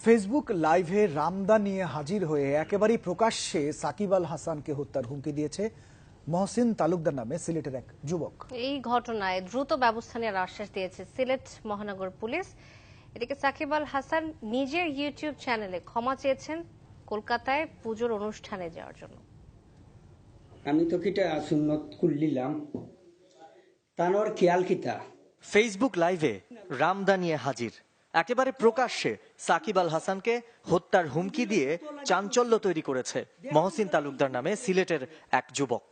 Facebook লাইভে রামদা নিয়ে হাজির হয়ে একেবারেই প্রকাশ্যে সাকিব আল হাসানকে হত্যার হুমকি দিয়েছে মহসিন তালুকদার নামে সিলেটের এক যুবক। এই ঘটনায় দ্রুত ব্যবস্থা নেওয়ার আশ্বাস দিয়েছে সিলেট মহানগর পুলিশ। এদিকে সাকিব আল হাসান নিজের ইউটিউব চ্যানেলে ক্ষমা চেয়েছেন কলকাতায় পুজোর অনুষ্ঠানে যাওয়ার জন্য। আমি তো কিটা সুন্নত কুল্লিলাম তানোর খেয়াল কিতা। ফেসবুক লাইভে রামদা নিয়ে হাজির, একেবারে প্রকাশ্যে সাকিব আল হাসানকে হত্যার হুমকি দিয়ে চাঞ্চল্য তৈরি করেছে মহসিন তালুকদার নামে সিলেটের এক যুবক।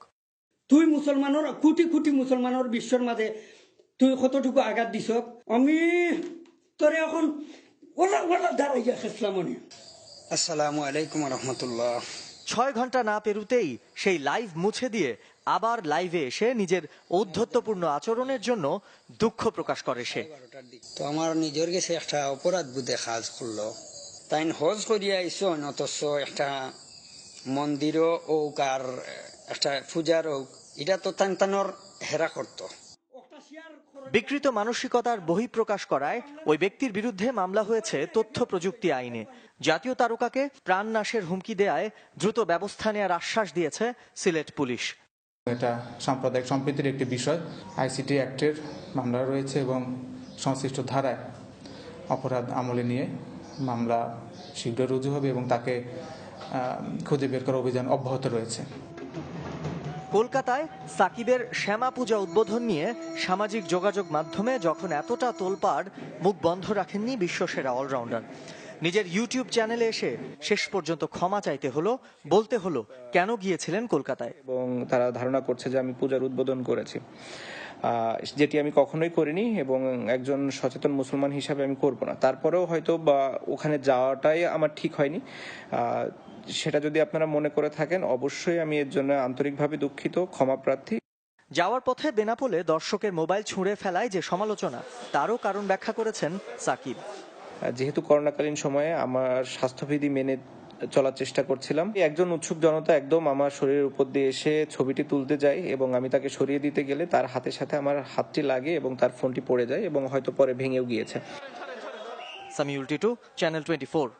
তুই মুসলমানের কোটি কোটি মুসলমানের বিশ্বর মাঝে তুই কতটুকু আঘাত দিছ, আমি তোরে এখন ওলা ওলা দাঁড়াইয়া খেসলাম। আসসালামু আলাইকুম রহমতুল্লাহ। 6 ঘন্টা না পেরুতেই সেই লাইভ মুছে দিয়ে আবার লাইভে এসে নিজের ঔদ্ধত্যপূর্ণ আচরণের জন্য দুঃখ প্রকাশ করে সে। তো আমার নিজের কাছে একটা অপরাধ বুঝে কাজ করলো, তাই হজ করিয়া আইসো অথচ একটা মন্দিরও ওক আর একটা পূজার ওক, এটা তো তানর হেরা করতো। বিকৃত মানসিকতার বহিঃপ্রকাশ করায় ওই ব্যক্তির বিরুদ্ধে মামলা হয়েছে তথ্য প্রযুক্তি আইনে। জাতীয় তারকাকে প্রাণনাশের হুমকি দেয়ায় দ্রুত ব্যবস্থা নেওয়ার আশ্বাস দিয়েছে সিলেট পুলিশ। এটা সাম্প্রদায়িক সম্প্রীতির একটি বিষয়, আইসিটি অ্যাক্টের মামলা রয়েছে এবং সংশ্লিষ্ট ধারায় অপরাধ আমলে নিয়ে মামলা শীঘ্র রুজু হবে এবং তাকে খুঁজে বের করার অভিযান অব্যাহত রয়েছে। কলকাতায় সাকিবের শ্যামা পূজা উদ্বোধন নিয়ে সামাজিক যোগাযোগ মাধ্যমে যখন এতটা তোলপাড়, মুখ বন্ধ রাখেননি বিশ্বসেরা অলরাউন্ডার। নিজের ইউটিউব চ্যানেলে এসে শেষ পর্যন্ত ক্ষমা চাইতে হলো, বলতে হলো কেন গিয়েছিলেন কলকাতায়। এবং তারা ধারণা করছে যে আমি পূজার উদ্বোধন করেছি, যেটি আমি কখনোই করিনি এবং একজন সচেতন মুসলমান হিসাবে আমি করব না। তারপরেও হয়তো বা ওখানে যাওয়াটাই আমার ঠিক হয়নি, সেটা যদি আপনারা মনে করে থাকেন অবশ্যই আমি এর জন্য আন্তরিকভাবে দুঃখিত, ক্ষমা প্রার্থী। যাওয়ার পথে বেনাপোলে দর্শকের মোবাইল ছুঁড়ে ফেলায় যে সমালোচনা, তারও কারণ ব্যাখ্যা করেছেন সাকিব। যেহেতু করোনাকালীন সময়ে আমার স্বাস্থ্যবিধি মেনে চলার চেষ্টা করছিলাম, একজন উৎসুক জনতা একদম আমার শরীরের উপর দিয়ে এসে ছবিটি তুলতে যায় এবং আমি তাকে সরিয়ে দিতে গেলে তার হাতের সাথে আমার হাতটি লাগে এবং তার ফোনটি পড়ে যায় এবং হয়তো পরে ভেঙেও গিয়েছে। সামিউল টিটু, চ্যানেল 24।